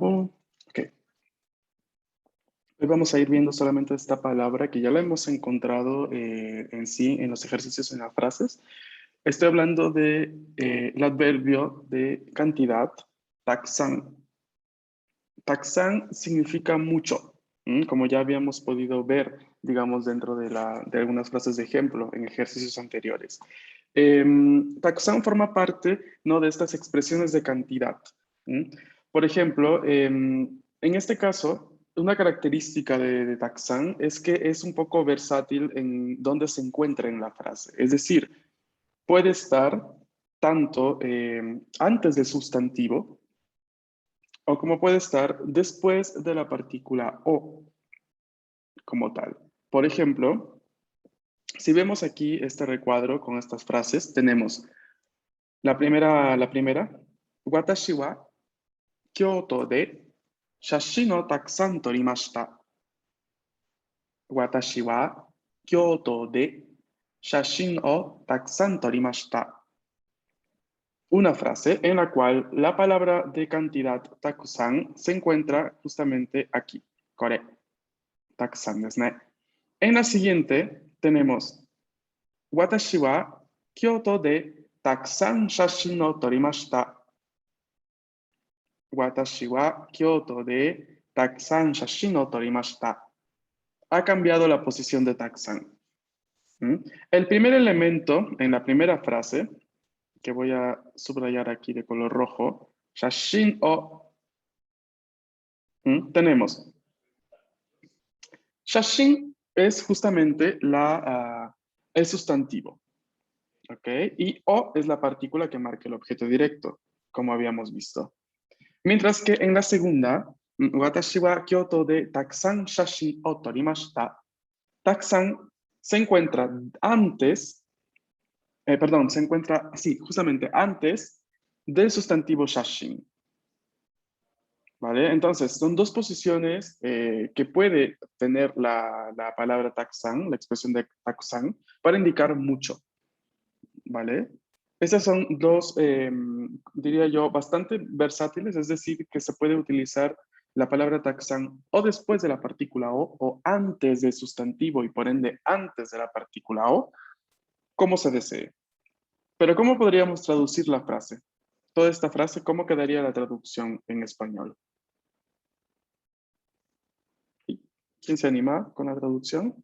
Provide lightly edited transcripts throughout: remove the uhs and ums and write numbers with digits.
Ok, hoy vamos a ir viendo solamente esta palabra que ya la hemos encontrado en sí en los ejercicios en las frases. Estoy hablando de el adverbio de cantidad, taksan. Taksan significa mucho, como ya habíamos podido ver, digamos, dentro de algunas frases de ejemplo en ejercicios anteriores. Taksan forma parte, ¿no?, de estas expresiones de cantidad. ¿Mm? Por ejemplo, en este caso, una característica de Taksan es que es un poco versátil en dónde se encuentra en la frase. Es decir, puede estar tanto antes del sustantivo, o como puede estar después de la partícula o como tal. Por ejemplo, si vemos aquí este recuadro con estas frases, tenemos la primera, Watashi wa Kyoto de shashin o takusan torimashita. Watashi wa Kyoto de shashin o takusan torimashita. Una frase en la cual la palabra de cantidad takusan se encuentra justamente aquí, kore. Takusan desu ne. En la siguiente tenemos Watashi wa Kyoto de takusan shashin o torimashita. Watashi wa Kyoto de takusan shashin o torimashita. Ha cambiado la posición de takusan. El primer elemento en la primera frase, que voy a subrayar aquí de color rojo, shashin o, tenemos shashin es justamente el sustantivo, ¿ok? Y o es la partícula que marca el objeto directo, como habíamos visto. Mientras que en la segunda, watashi wa Kyoto de takusan shashin o torimashita, takusan se encuentra antes, perdón, se encuentra, sí, justamente antes del sustantivo shashin. ¿Vale? Entonces, son dos posiciones que puede tener la palabra takusan, la expresión de takusan, para indicar mucho. ¿Vale? Esas son dos, diría yo, bastante versátiles, es decir, que se puede utilizar la palabra takusan o después de la partícula o antes del sustantivo y por ende antes de la partícula o, como se desee. Pero ¿cómo podríamos traducir la frase? Toda esta frase, ¿cómo quedaría la traducción en español? ¿Quién se anima con la traducción?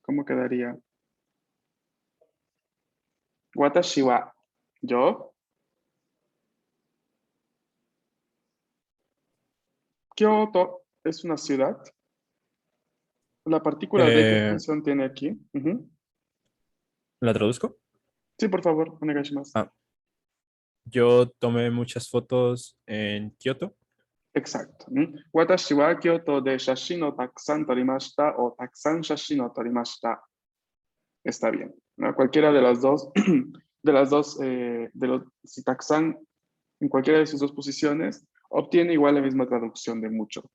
¿Cómo quedaría? Watashi wa, yo. Kyoto es una ciudad. La partícula de, ¿qué Eh, función tiene aquí? ¿La traduzco? Sí, por favor, onegaishimasu. Ah, yo tomé muchas fotos en Kioto. Exacto. Watashi wa Kyoto de shashin o takusan torimashita o takusan shashin o torimashita. Está bien, ¿no? Cualquiera de las dos, si takusan en cualquiera de sus dos posiciones, obtiene igual la misma traducción de mucho,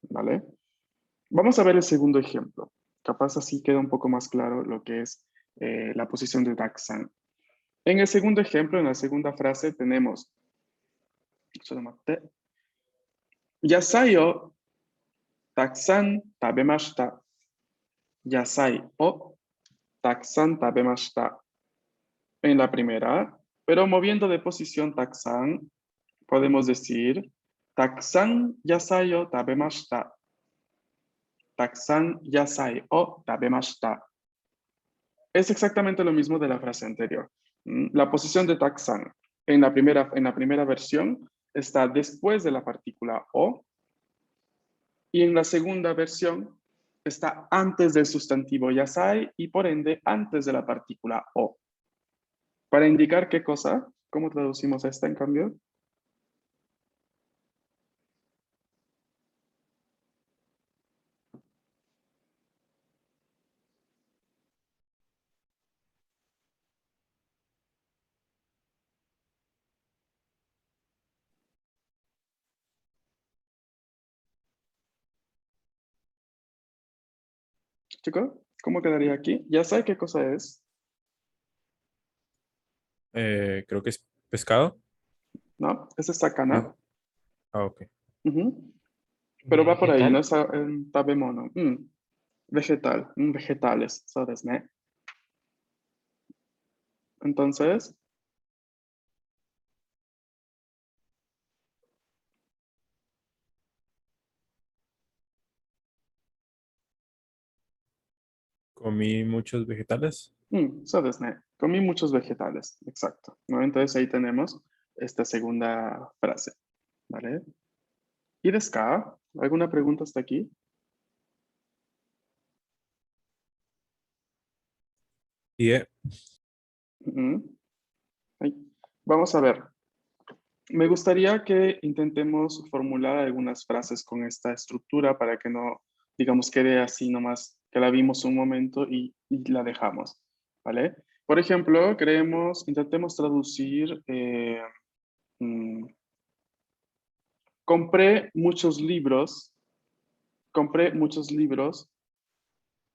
¿vale? Vamos a ver el segundo ejemplo. Capaz así queda un poco más claro lo que es la posición de takusan. En el segundo ejemplo, en la segunda frase, tenemos Yasai o takusan tabemashita. Yasai o takusan tabemashita. En la primera, pero moviendo de posición takusan, podemos decir takusan yasai o tabemashita. Takusan yasai o tabemashita. Es exactamente lo mismo de la frase anterior. La posición de takusan en la primera versión está después de la partícula o, y en la segunda versión está antes del sustantivo yasai y por ende antes de la partícula o. Para indicar qué cosa, ¿cómo traducimos esta en cambio? Chicos, ¿cómo quedaría aquí? Ya sé qué cosa es, Creo que es pescado. ¿no? Es sakana. Ah, ok. Ujú. Pero va por ahí, no Vegetal. es tabemono. Vegetal, vegetales, so desu ne. Entonces, Comí muchos vegetales. so desu ne. Comí muchos vegetales, exacto, ¿no? Entonces ahí tenemos esta segunda frase, ¿vale? ¿Y desu ka? ¿Alguna pregunta hasta aquí? Y Ujú. Ay, vamos a ver. Me gustaría que intentemos formular algunas frases con esta estructura para que no, digamos, quede así nomás, que la vimos un momento y la dejamos, ¿vale? Por ejemplo, intentemos traducir, mm, compré muchos libros,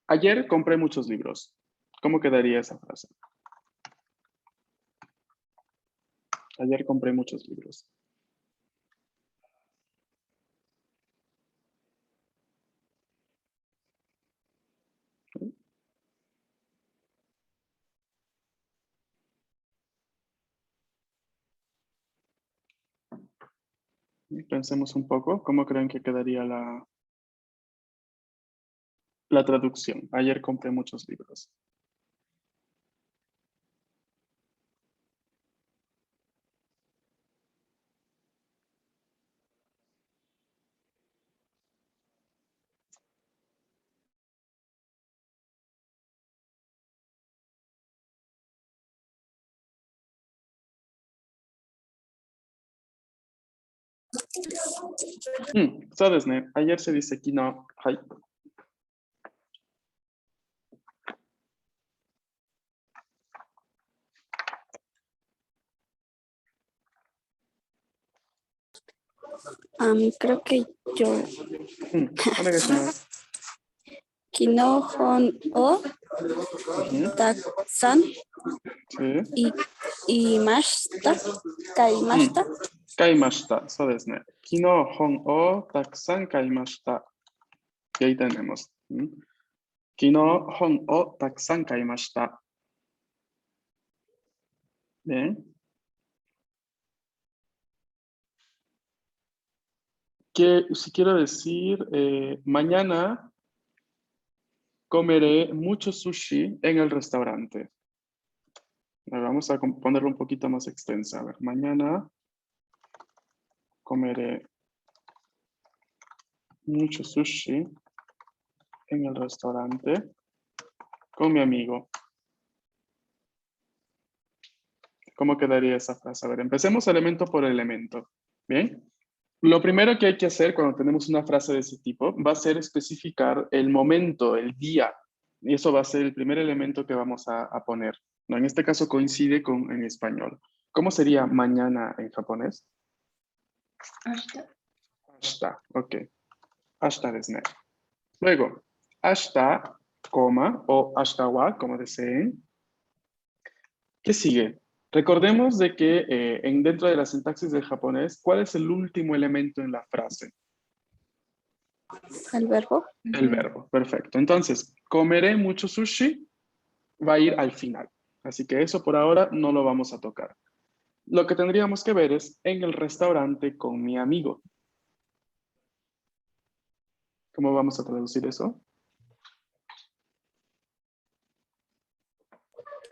ayer compré muchos libros. ¿Cómo quedaría esa frase? Ayer compré muchos libros. Pensemos un poco, ¿cómo creen que quedaría la traducción? Ayer compré muchos libros. So desu ne. Ayer se dice kino. Hai. Creo que yo. Onegaishimasu. Kino hon o Ujú. taksan Sí. imashita. Kaimashita. Kaimashita. So desu ne. Kino hon o takusan kaimashita. Y ahí tenemos. Kino hon o takusan kaimashita. Bien. Si quiero decir, mañana comeré mucho sushi en el restaurante. Vamos a ponerlo un poquito más extensa. A ver, mañana comeré mucho sushi en el restaurante con mi amigo. ¿Cómo quedaría esa frase? A ver, empecemos elemento por elemento. Bien. Lo primero que hay que hacer cuando tenemos una frase de ese tipo va a ser especificar el momento, el día. Y eso va a ser el primer elemento que vamos a poner, ¿no? En este caso coincide con en español. ¿Cómo sería mañana en japonés? Ashita. Ashita, ok. Ashita desu ne. Luego, ashita, coma, o ashita wa, como deseen. ¿Qué sigue? Recordemos de que dentro de la sintaxis del japonés, ¿cuál es el último elemento en la frase? El verbo. El verbo, perfecto. Entonces, comeré mucho sushi va a ir al final. Así que eso por ahora no lo vamos a tocar. Lo que tendríamos que ver es en el restaurante con mi amigo. ¿Cómo vamos a traducir eso?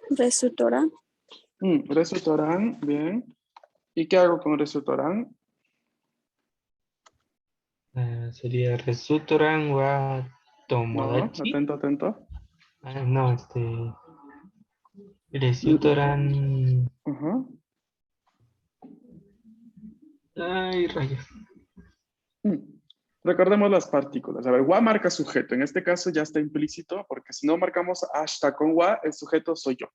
Restaurant. Restaurante, bien. ¿Y qué hago con restaurante? Sería Resutoran wa No, Tomodachi. atento, atento. No, Resutoran. Ajá. Ay, rayos. Mm. Recordemos las partículas. A ver, wa marca sujeto. En este caso ya está implícito porque si no marcamos hasta con wa, el sujeto soy yo.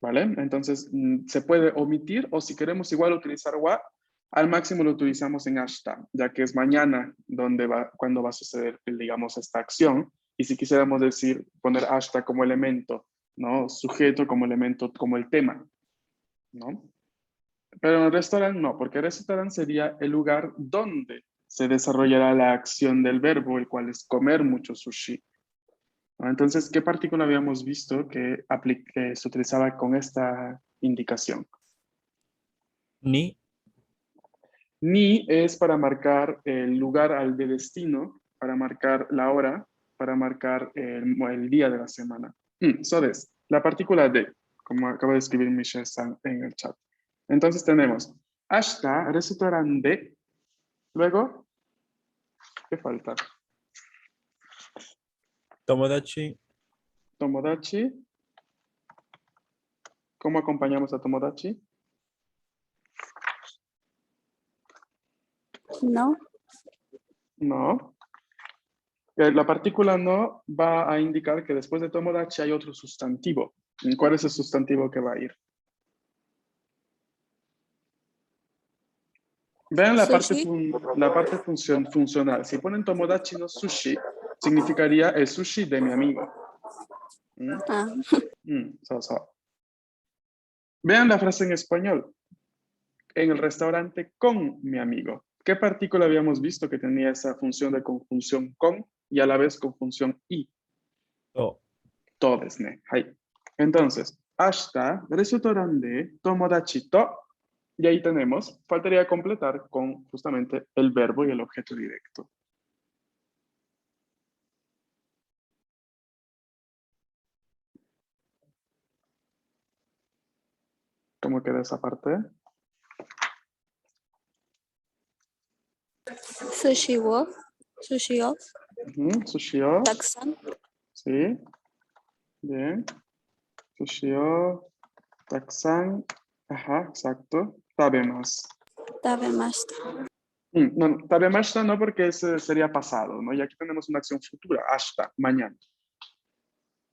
¿Vale? Entonces se puede omitir o si queremos igual utilizar wa, al máximo lo utilizamos en hasta, ya que es mañana cuando va a suceder, digamos, esta acción. Y si quisiéramos decir, poner hasta como elemento, ¿no? Sujeto como elemento, como el tema, ¿no? Pero en el restaurante no, porque el restaurante sería el lugar donde se desarrollará la acción del verbo, el cual es comer mucho sushi. ¿No? Entonces, ¿qué partícula habíamos visto que se utilizaba con esta indicación? Ni. Ni es para marcar el lugar al de destino, para marcar la hora, para marcar el día de la semana. Eso es, la partícula de, como acaba de escribir Michelle San en el chat. Entonces tenemos hasta restaurante. Luego, ¿qué falta? Tomodachi. Tomodachi. ¿Cómo acompañamos a Tomodachi? No. No. La partícula no va a indicar que después de Tomodachi hay otro sustantivo. ¿Cuál es el sustantivo que va a ir? Vean la parte, Sushi. funcional. Si ponen Tomodachi no sushi, significaría el sushi de mi amigo. Ah, So. Vean la frase en español. En el restaurante con mi amigo. ¿Qué partícula habíamos visto que tenía esa función de conjunción con y a la vez conjunción y? To. To desu ne. Hai. Entonces, hasta restaurante tomodachi to. Y ahí tenemos, faltaría completar con justamente el verbo y el objeto directo. ¿Cómo queda esa parte? sushi wo. Sushi o. Sushi o. Taksan. Sí. Bien. Sushi o. Taksan. Ajá, exacto. Tabemasu. Tabemashita. No, tabemashita no, porque ese sería pasado, ¿no? Y aquí tenemos una acción futura, hasta, mañana.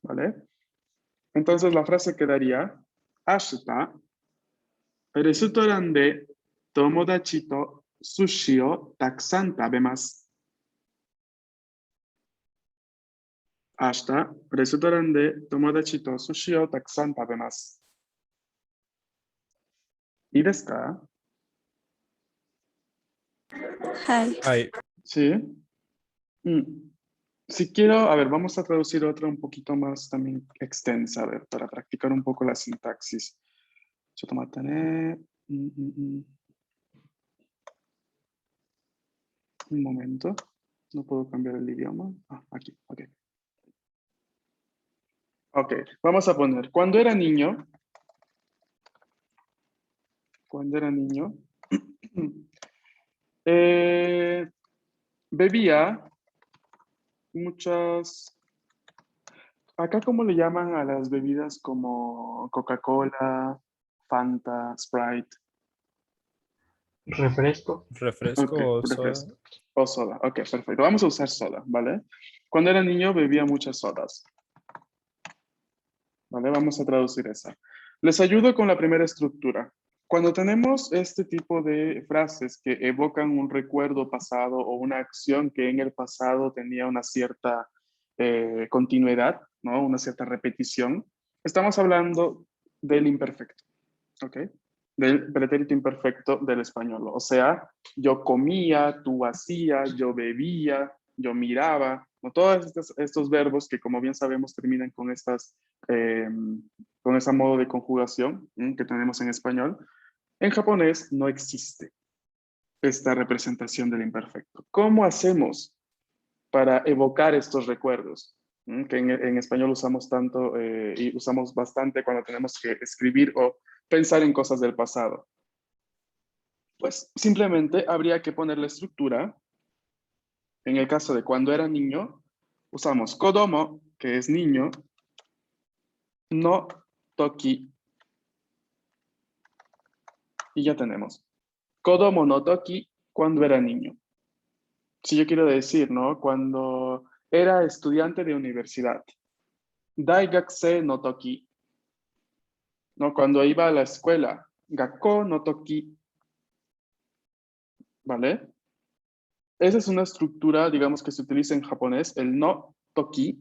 ¿Vale? Entonces la frase quedaría, hasta, restaurante tomodachi to sushi o takusan tabemasu. Hasta, restaurante tomodachi to sushi o takusan tabemasu. ¿Y desu ka? Hai. Hai. Sí. Si quiero, a ver, vamos a traducir otra un poquito más también extensa, a ver, para practicar un poco la sintaxis. Chotomate ne. Un momento. No puedo cambiar el idioma. Ah, aquí, ok. Ok, vamos a poner, cuando era niño, bebía muchas, acá cómo le llaman a las bebidas como Coca-Cola, Fanta, Sprite. Refresco. Refresco Ok, o refresco. soda. O soda, ok, perfecto. Vamos a usar soda, ¿vale? Cuando era niño bebía muchas sodas. ¿Vale? Vamos a traducir esa. Les ayudo con la primera estructura. Cuando tenemos este tipo de frases que evocan un recuerdo pasado o una acción que en el pasado tenía una cierta continuidad, ¿no? Una cierta repetición, estamos hablando del imperfecto, ¿ok? Del pretérito imperfecto del español. O sea, yo comía, tú hacías, yo bebía, yo miraba, ¿no? Todos estos verbos que, como bien sabemos, terminan con con ese modo de conjugación que tenemos en español. En japonés no existe esta representación del imperfecto. ¿Cómo hacemos para evocar estos recuerdos? Que en español usamos tanto y usamos bastante cuando tenemos que escribir o pensar en cosas del pasado. Pues simplemente habría que poner la estructura. En el caso de cuando era niño, usamos kodomo, que es niño, no toki. Y ya tenemos. Kodomo no toki, cuando era niño. Si yo quiero decir, ¿no? Cuando era estudiante de universidad. Daigakusei no toki. ¿No? Cuando iba a la escuela. Gakko no toki. ¿Vale? Esa es una estructura, digamos, que se utiliza en japonés, el no toki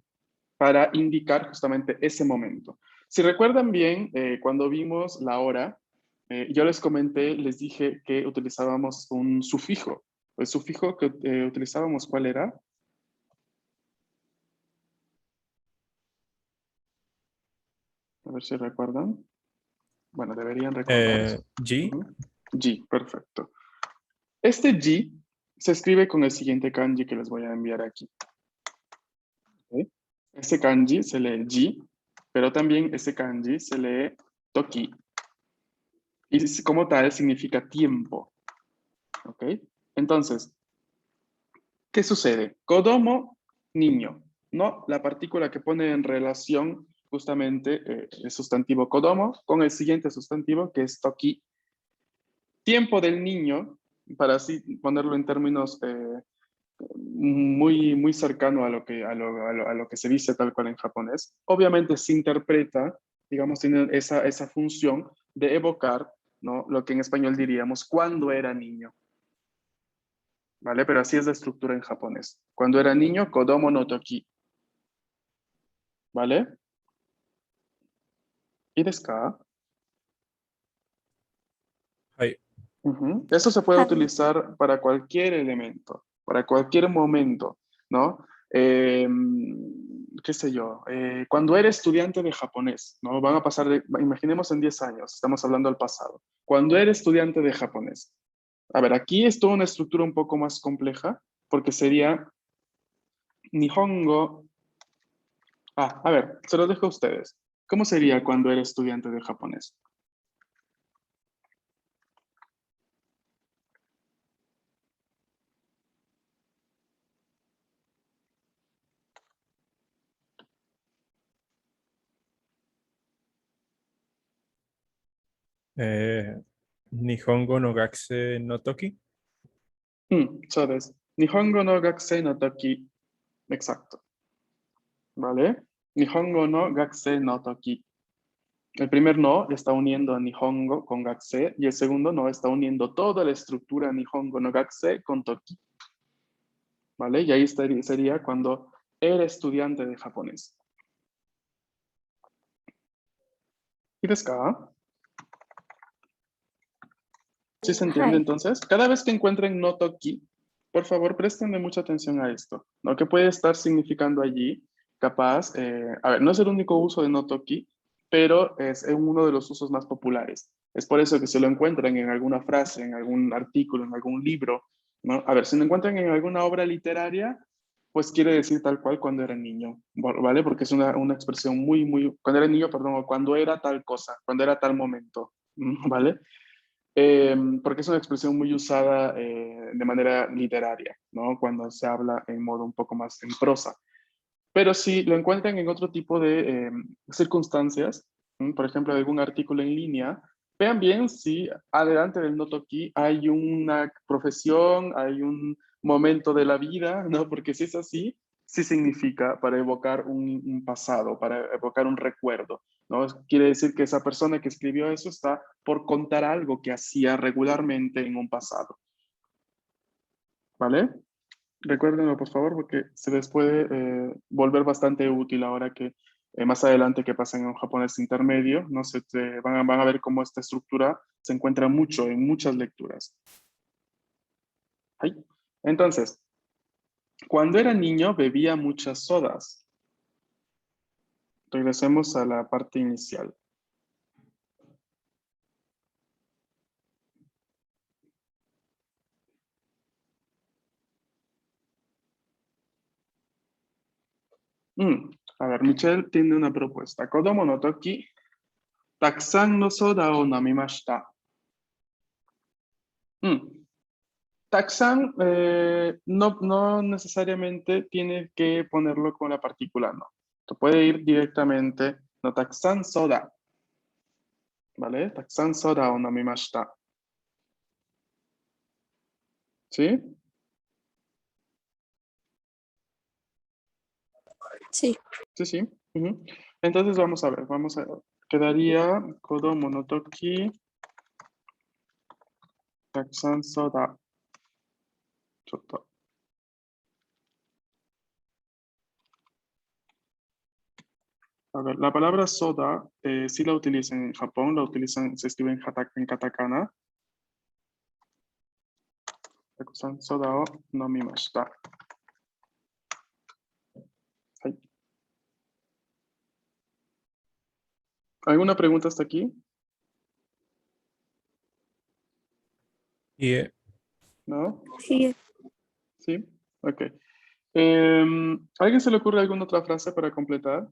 para indicar justamente ese momento. Si recuerdan bien, cuando vimos la hora, yo les comenté, les dije que utilizábamos un sufijo. El sufijo que utilizábamos, ¿cuál era? A ver si recuerdan. Bueno, deberían recordar eso. G. G, perfecto. Este G se escribe con el siguiente kanji que les voy a enviar aquí. ¿Okay? Este kanji se lee G, pero también ese kanji se lee toki. Y como tal significa tiempo. ¿Ok? Entonces, ¿qué sucede? Kodomo, niño. No, la partícula que pone en relación justamente el sustantivo kodomo con el siguiente sustantivo que es toki. Tiempo del niño, para así ponerlo en términos muy cercano a lo que se dice tal cual en japonés. Obviamente se interpreta, digamos, tiene esa función de evocar, ¿no? Lo que en español diríamos cuando era niño. ¿Vale? Pero así es la estructura en japonés. Cuando era niño, kodomo no toki. ¿Vale? ¿Y desu ka? Hi. Eso se puede Hi. utilizar para cualquier elemento, para cualquier momento, ¿no? Qué sé yo, cuando eres estudiante de japonés, ¿no? Van a pasar, imaginemos en 10 años, estamos hablando del pasado. Cuando eres estudiante de japonés. A ver, aquí es toda una estructura un poco más compleja, porque sería Nihongo. A ver, se los dejo a ustedes. ¿Cómo sería cuando eres estudiante de japonés? Nihongo no Gakse no Toki. そうです。日本語の学生の時、exacto. ¿Vale? Nihongo no gakusei no toki. El primer no está uniendo a Nihongo con gakusei y el segundo no está uniendo toda la estructura Nihongo no gakusei con toki. ¿Vale? Y ahí sería cuando era estudiante de japonés. ¿Y desu ka? ¿Sí se entiende Hi. entonces? Cada vez que encuentren no toki, por favor, préstenle mucha atención a esto, ¿no? ¿Qué puede estar significando allí? Capaz, a ver, no es el único uso de no toki, pero es uno de los usos más populares. Es por eso que si lo encuentran en alguna frase, en algún artículo, en algún libro, ¿no? A ver, si lo encuentran en alguna obra literaria, pues quiere decir tal cual cuando era niño, ¿vale? Porque es una expresión cuando era niño, perdón, o cuando era tal cosa, cuando era tal momento, ¿vale? Porque es una expresión muy usada de manera literaria, ¿no? Cuando se habla en modo un poco más en prosa. Pero si lo encuentran en otro tipo de circunstancias, por ejemplo, algún artículo en línea, vean bien si adelante del no toki hay una profesión, hay un momento de la vida, ¿no? Porque si es así, sí significa para evocar un pasado, para evocar un recuerdo, ¿no? Quiere decir que esa persona que escribió eso está por contar algo que hacía regularmente en un pasado, ¿vale? Recuérdenlo, por favor, porque se les puede volver bastante útil ahora que más adelante que pasen a un japonés intermedio, ¿no? Van a ver cómo esta estructura se encuentra mucho en muchas lecturas. Ay. Entonces, cuando era niño bebía muchas sodas. Regresemos a la parte inicial. A ver, Michelle tiene una propuesta. Kodomo no toki, takusan no soda o namimashita. Taxan no necesariamente tiene que ponerlo con la partícula no. Te puede ir directamente, no taxan soda, ¿vale? Taxan soda o namimashita. ¿Sí? Sí. Sí, sí. Entonces vamos a ver, quedaría kodomo no toki, taxan soda. Choto. A ver, la palabra soda, sí la utilizan en Japón, la utilizan, se escribe en katakana. Soda o nomimashita. Ay. ¿Alguna pregunta hasta aquí? Y ¿No? Sí. ¿Sí? Ok. ¿Alguien se le ocurre alguna otra frase para completar?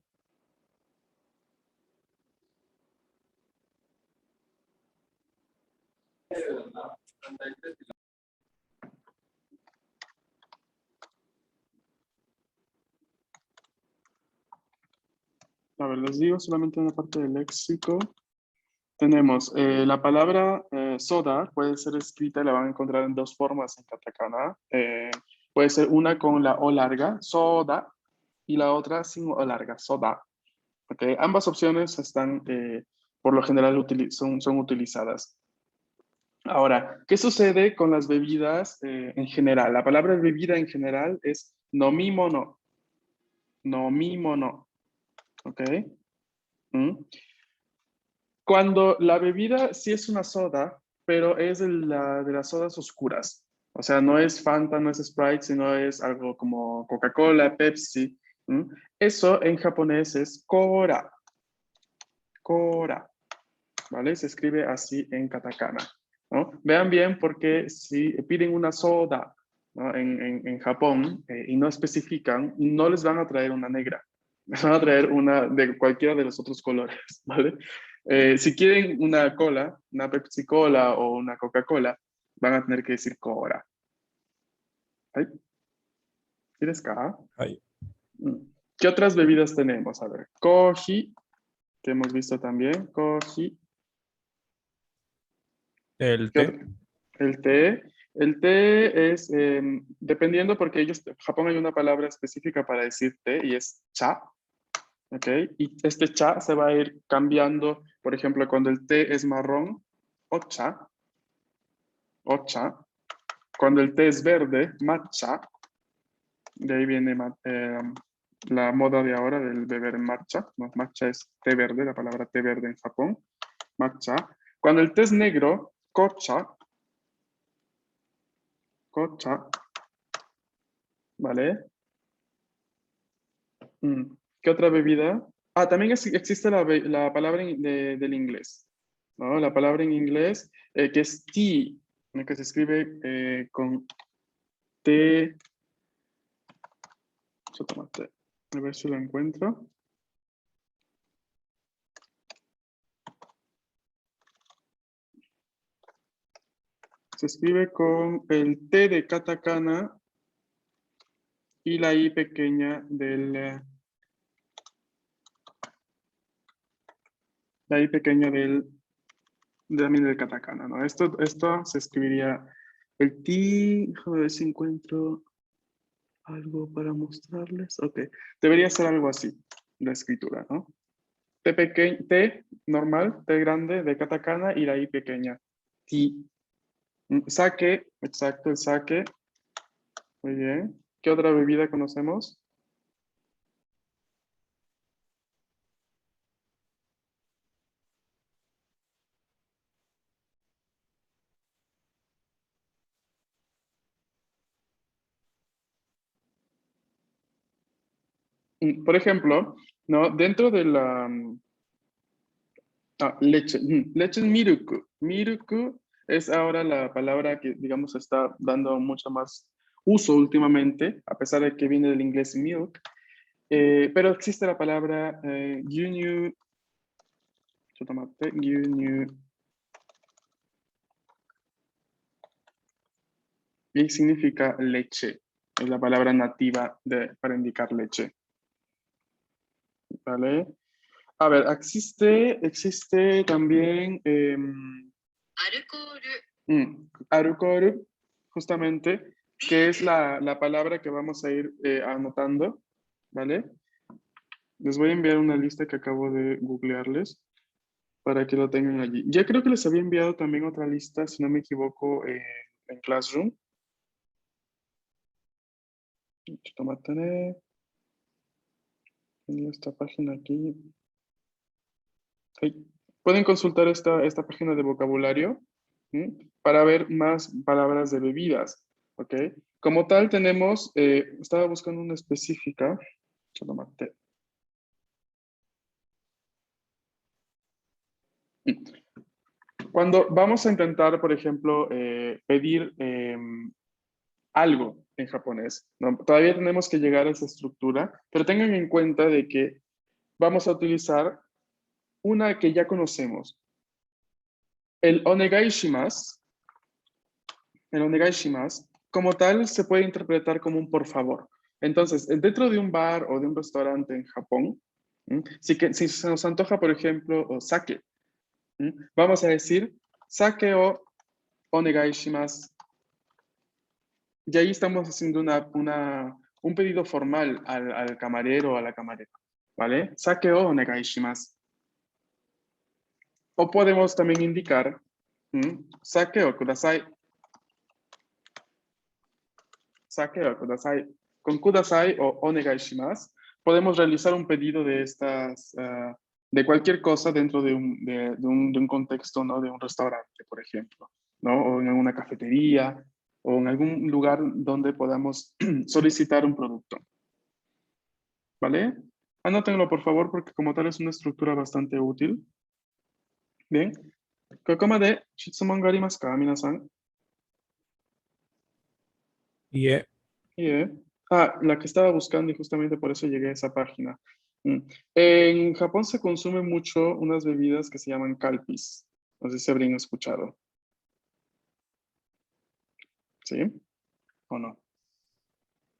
A ver, les digo solamente una parte del léxico. Tenemos la palabra soda, puede ser escrita, la van a encontrar en dos formas en katakana. Puede ser una con la O larga, soda, y la otra sin O larga, soda. Okay. Ambas opciones están, por lo general, son utilizadas. Ahora, ¿qué sucede con las bebidas en general? La palabra bebida en general es nomimono. Nomimono. ¿Ok? ¿Mm? Cuando la bebida sí es una soda, pero es de las sodas oscuras. O sea, no es Fanta, no es Sprite, sino es algo como Coca-Cola, Pepsi. ¿Mm? Eso en japonés es kora. Kora. ¿Vale? Se escribe así en katakana, ¿no? Vean bien porque si piden una soda, ¿no? en Japón y no especifican, no les van a traer una negra. Les van a traer una de cualquiera de los otros colores, ¿vale? Si quieren una cola, una Pepsi Cola o una Coca-Cola, van a tener que decir Cora. ¿Ay? ¿Quieres acá? ahí, ¿Qué otras bebidas tenemos? A ver, Koji, que hemos visto también. Koji. el ¿Qué té, otro? El té. El té es, dependiendo porque en Japón hay una palabra específica para decir té y es cha. ¿Ok? Y este cha se va a ir cambiando, por ejemplo, cuando el té es marrón, ocha, ocha. Cuando el té es verde, matcha. De ahí viene la moda de ahora del beber matcha. ¿No? Matcha es té verde, la palabra té verde en Japón. Matcha. Cuando el té es negro, kocha. Kocha. ¿Vale? ¿Qué otra bebida? Ah, también existe la palabra del inglés, ¿no? La palabra en inglés que es tea, ¿no? Que se escribe con T. A ver si lo encuentro. Se escribe con el T de katakana y la I pequeña la I pequeña también del katakana, ¿no? Esto se escribiría el T, déjame ver si encuentro algo para mostrarles. Ok, debería ser algo así, la escritura, ¿no? T pequeña, T normal, T grande de katakana y la I pequeña. T. Sake, exacto, el sake. Muy bien. ¿Qué otra bebida conocemos? Por ejemplo, ¿no? Dentro de la leche, leche es miruku. Miruku es ahora la palabra que, digamos, está dando mucho más uso últimamente, a pesar de que viene del inglés milk. Pero existe la palabra gyunyu, gyunyu, y significa leche. Es la palabra nativa para indicar leche. ¿Vale? A ver, existe también arukoru, justamente, que es la palabra que vamos a ir anotando, ¿vale? Les voy a enviar una lista que acabo de googlearles para que lo tengan allí. Ya creo que les había enviado también otra lista, si no me equivoco, en Classroom. Tenía esta página aquí. Ahí. Pueden consultar esta página de vocabulario, ¿m? Para ver más palabras de bebidas. ¿Ok? Como tal tenemos, estaba buscando una específica. Yo lo maté. Cuando vamos a intentar, por ejemplo, pedir algo en japonés, ¿no? Todavía tenemos que llegar a esa estructura, pero tengan en cuenta de que vamos a utilizar una que ya conocemos. El onegai shimasu, como tal, se puede interpretar como un por favor. Entonces, dentro de un bar o de un restaurante en Japón, si se nos antoja, por ejemplo, o sake, vamos a decir sake o onegai shimasu. Y ahí estamos haciendo un pedido formal al camarero o a la camarera, ¿vale? Sake o onegai shimasu. O podemos también indicar sake o kudasai. Sake o kudasai. Con kudasai o onegai shimasu podemos realizar un pedido de estas, de cualquier cosa dentro de un contexto, ¿no? De un restaurante, por ejemplo, ¿no? O en una cafetería o en algún lugar donde podamos solicitar un producto. ¿Vale? Anótenlo, por favor, porque como tal es una estructura bastante útil. Bien. Kokoma de shitsumon ga arimasu ka, minasan? Y La que estaba buscando y justamente por eso llegué a esa página. En Japón se consume mucho unas bebidas que se llaman calpis. No sé si habrían escuchado. ¿Sí? ¿O no?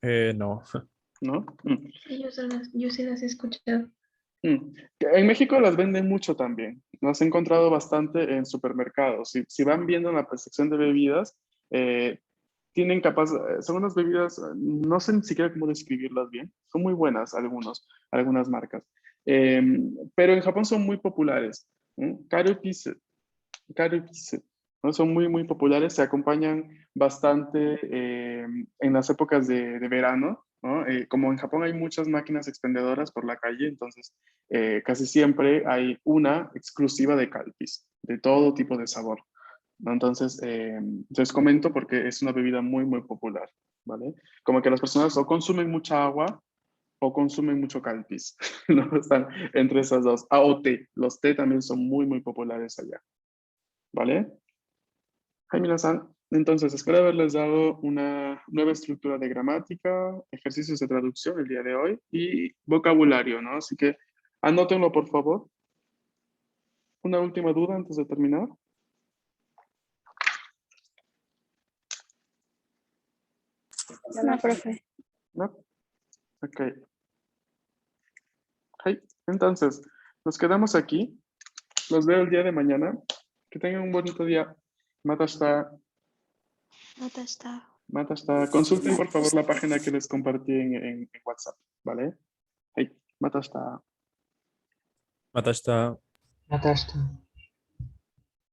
no. ¿No? Yo sí las he escuchado. En México las venden mucho también. Las he encontrado bastante en supermercados. Si van viendo en la sección de bebidas, son unas bebidas, no sé ni siquiera cómo describirlas bien. Son muy buenas algunas marcas. Pero en Japón son muy populares. Karupisu, ¿no? Son muy, muy populares. Se acompañan bastante en las épocas de verano, ¿no? Como en Japón hay muchas máquinas expendedoras por la calle, entonces casi siempre hay una exclusiva de calpis, de todo tipo de sabor, ¿no? Entonces, les comento porque es una bebida muy, muy popular, ¿vale? Como que las personas o consumen mucha agua o consumen mucho calpis, ¿no? Están entre esas dos. O té. Los té también son muy, muy populares allá, ¿vale? Jaime-san, entonces espero haberles dado una nueva estructura de gramática, ejercicios de traducción el día de hoy y vocabulario, ¿no? Así que anótenlo, por favor. Una última duda antes de terminar. No, profe. ¿No? Ok. Entonces, nos quedamos aquí. Los veo el día de mañana. Que tengan un bonito día. Matashita. Matashita. Consulten, por favor, la página que les compartí en WhatsApp, ¿vale? Matashita. Matashita. Matashita.